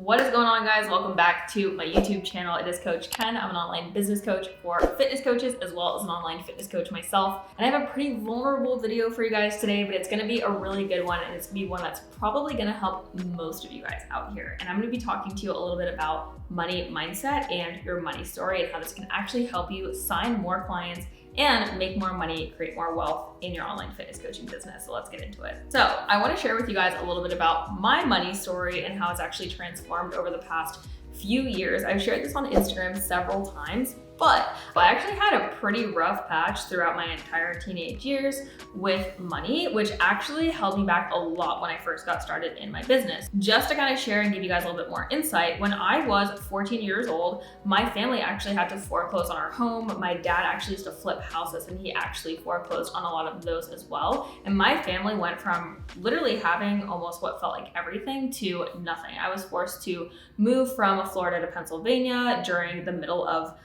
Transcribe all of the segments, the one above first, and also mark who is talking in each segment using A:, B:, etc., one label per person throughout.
A: What is going on, guys? Welcome back to my YouTube channel. It is Coach Ken. I'm an online business coach for fitness coaches as well as an online fitness coach myself. And I have a pretty vulnerable video for you guys today, but it's going to be a really good one, and it's going to be one that's probably going to help most of you guys out here. And I'm going to be talking to you a little bit about money mindset and your money story and how this can actually help you sign more clients and make more money, create more wealth in your online fitness coaching business. So let's get into it. So I want to share with you guys a little bit about my money story and how it's actually transformed over the past few years. I've shared this on Instagram several times, but I actually had a pretty rough patch throughout my entire teenage years with money, which actually held me back a lot when I first got started in my business. Just to kind of share and give you guys a little bit more insight, when I was 14 years old, my family actually had to foreclose on our home. My dad actually used to flip houses, and he actually foreclosed on a lot of those as well. And my family went from literally having almost what felt like everything to nothing. I was forced to move from Florida to Pennsylvania during the middle of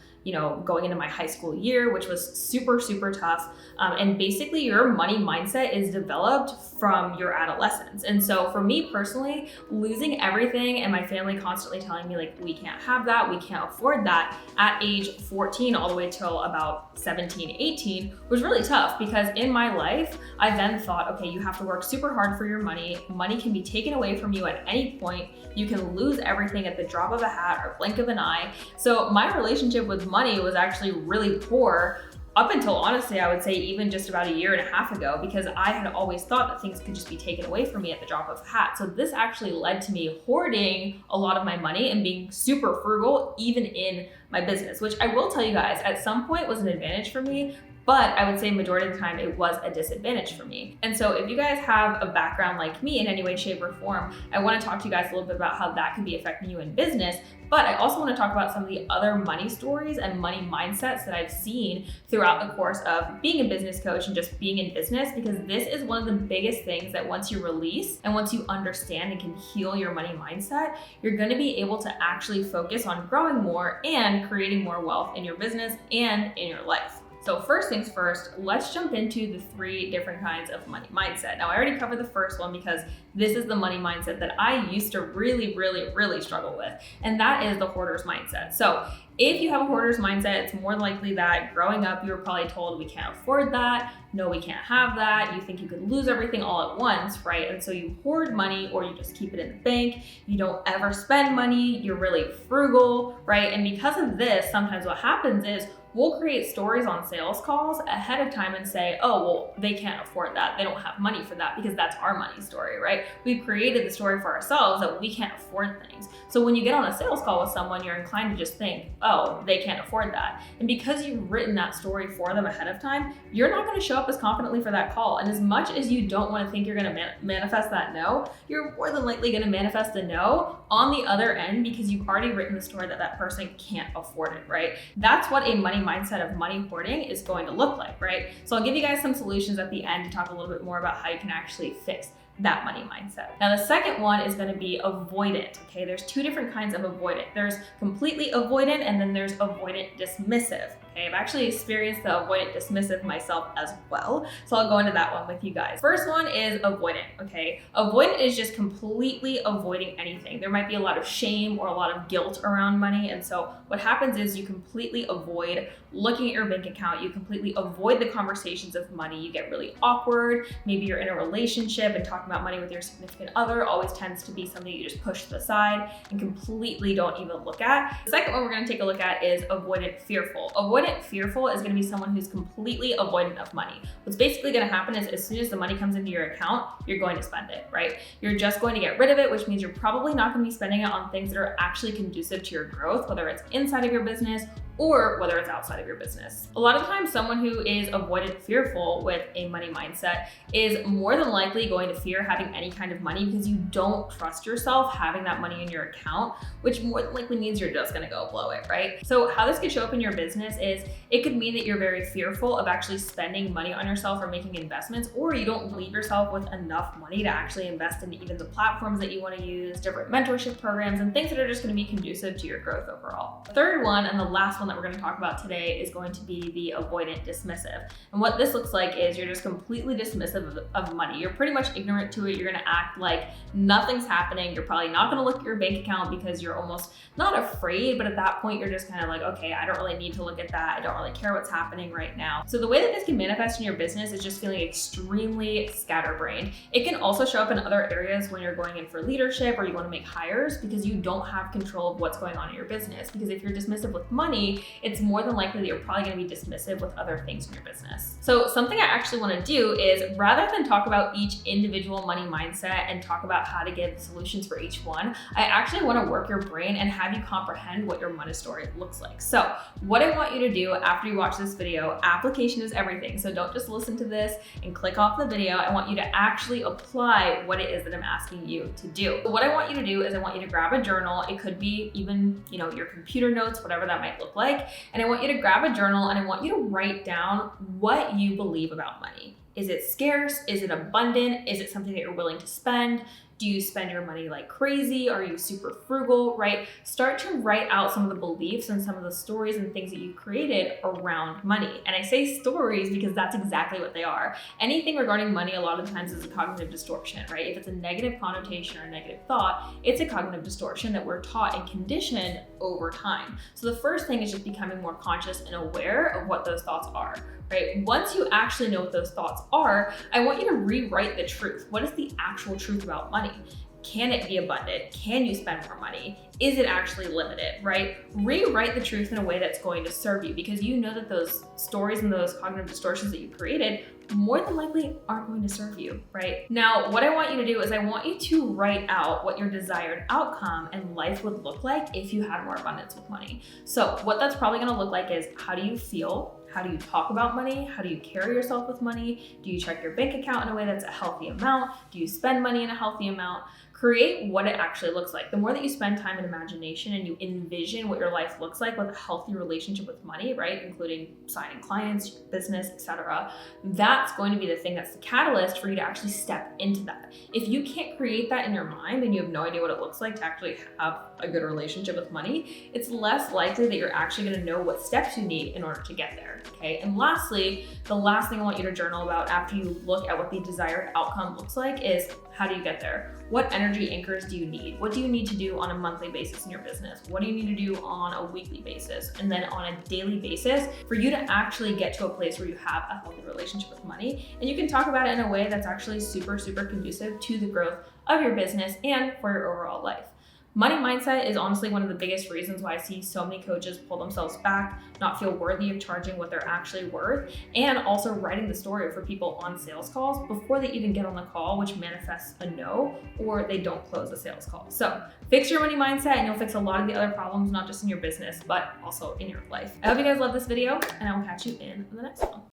A: going into my high school year, which was super, super tough. And basically your money mindset is developed from your adolescence. And so for me personally, losing everything and my family constantly telling me like, we can't have that, we can't afford that at age 14 all the way till about 17, 18 was really tough, because in my life, I then thought, okay, you have to work super hard for your money. Money can be taken away from you at any point. You can lose everything at the drop of a hat or blink of an eye. So my relationship with money was actually really poor up until, honestly, I would say even just about a year and a half ago, because I had always thought that things could just be taken away from me at the drop of a hat. So this actually led to me hoarding a lot of my money and being super frugal even in my business, which I will tell you guys at some point was an advantage for me, but I would say majority of the time it was a disadvantage for me. And so if you guys have a background like me in any way, shape, or form, I want to talk to you guys a little bit about how that can be affecting you in business. But I also want to talk about some of the other money stories and money mindsets that I've seen throughout the course of being a business coach and just being in business, because this is one of the biggest things that once you release and once you understand and can heal your money mindset, you're going to be able to actually focus on growing more and creating more wealth in your business and in your life. So first things first, let's jump into the 3 different kinds of money mindset. Now I already covered the first one because this is the money mindset that I used to really, really, really struggle with. And that is the hoarder's mindset. So if you have a hoarder's mindset, it's more likely that growing up, you were probably told we can't afford that. No, we can't have that. You think you could lose everything all at once, right? And so you hoard money, or you just keep it in the bank. You don't ever spend money. You're really frugal, right? And because of this, sometimes what happens is we'll create stories on sales calls ahead of time and say, oh, well, they can't afford that. They don't have money for that, because that's our money story, right? We've created the story for ourselves that we can't afford things. So when you get on a sales call with someone, you're inclined to just think, oh, they can't afford that. And because you've written that story for them ahead of time, you're not going to show up as confidently for that call. And as much as you don't want to think you're going to manifest that no, you're more than likely going to manifest a no on the other end, because you've already written the story that that person can't afford it, right? That's what a money mindset of money hoarding is going to look like, right? So I'll give you guys some solutions at the end to talk a little bit more about how you can actually fix that money mindset. Now, the second one is going to be avoidant. Okay, there's 2 different kinds of avoidant. There's completely avoidant, and then there's avoidant dismissive. Okay, I've actually experienced the avoidant dismissive myself as well, so I'll go into that one with you guys. First one is avoidant. Okay, avoidant is just completely avoiding anything. There might be a lot of shame or a lot of guilt around money, and so what happens is you completely avoid looking at your bank account. You completely avoid the conversations of money. You get really awkward. Maybe you're in a relationship and talking about money with your significant other always tends to be something you just push to the side and completely don't even look at. The second one we're going to take a look at is avoidant fearful. Avoidant fearful is going to be someone who's completely avoidant of money. What's basically going to happen is as soon as the money comes into your account, you're going to spend it, right? You're just going to get rid of it, which means you're probably not going to be spending it on things that are actually conducive to your growth, whether it's inside of your business or whether it's outside of your business. A lot of times someone who is avoidant fearful with a money mindset is more than likely going to fear having any kind of money, because you don't trust yourself having that money in your account, which more than likely means you're just gonna go blow it, right? So how this could show up in your business is it could mean that you're very fearful of actually spending money on yourself or making investments, or you don't believe yourself with enough money to actually invest in even the platforms that you want to use, different mentorship programs, and things that are just going to be conducive to your growth overall. The third one, and the last one that we're going to talk about today is going to be the avoidant dismissive. And what this looks like is you're just completely dismissive of money. You're pretty much ignorant to it. You're going to act like nothing's happening. You're probably not going to look at your bank account because you're almost not afraid, but at that point you're just kind of like, okay, I don't really need to look at that. I don't really care what's happening right now. So the way that this can manifest in your business is just feeling extremely scatterbrained. It can also show up in other areas when you're going in for leadership or you want to make hires because you don't have control of what's going on in your business. Because if you're dismissive with money, it's more than likely that you're probably going to be dismissive with other things in your business. So something I actually want to do is, rather than talk about each individual money mindset and talk about how to give solutions for each one, I actually want to work your brain and have you comprehend what your money story looks like. So what I want you to do after you watch this video, application is everything. So don't just listen to this and click off the video. I want you to actually apply what it is that I'm asking you to do. What I want you to do is I want you to grab a journal. It could be even, your computer notes, whatever that might look like. And I want you to grab a journal and I want you to write down what you believe about money. Is it scarce? Is it abundant? Is it something that you're willing to spend? Do you spend your money like crazy? Are you super frugal, right? Start to write out some of the beliefs and some of the stories and things that you've created around money. And I say stories because that's exactly what they are. Anything regarding money a lot of the times is a cognitive distortion, right? If it's a negative connotation or a negative thought, it's a cognitive distortion that we're taught and conditioned over time. So the first thing is just becoming more conscious and aware of what those thoughts are, right? Once you actually know what those thoughts are, I want you to rewrite the truth. What is the actual truth about money? Can it be abundant? Can you spend more money? Is it actually limited, right? Rewrite the truth in a way that's going to serve you, because you know that those stories and those cognitive distortions that you created more than likely aren't going to serve you, right? Now, what I want you to do is I want you to write out what your desired outcome and life would look like if you had more abundance with money. So what that's probably gonna look like is, how do you feel? How do you talk about money? How do you carry yourself with money? Do you check your bank account in a way that's a healthy amount? Do you spend money in a healthy amount? Create what it actually looks like. The more that you spend time in imagination and you envision what your life looks like with a healthy relationship with money, right? Including signing clients, your business, etc. That's going to be the thing that's the catalyst for you to actually step into that. If you can't create that in your mind and you have no idea what it looks like to actually have a good relationship with money, it's less likely that you're actually going to know what steps you need in order to get there. Okay. And lastly, the last thing I want you to journal about after you look at what the desired outcome looks like is, how do you get there? What energy anchors do you need? What do you need to do on a monthly basis in your business? What do you need to do on a weekly basis? And then on a daily basis for you to actually get to a place where you have a healthy relationship with money. And you can talk about it in a way that's actually super, super conducive to the growth of your business and for your overall life. Money mindset is honestly one of the biggest reasons why I see so many coaches pull themselves back, not feel worthy of charging what they're actually worth, and also writing the story for people on sales calls before they even get on the call, which manifests a no, or they don't close a sales call. So fix your money mindset and you'll fix a lot of the other problems, not just in your business, but also in your life. I hope you guys love this video and I will catch you in the next one.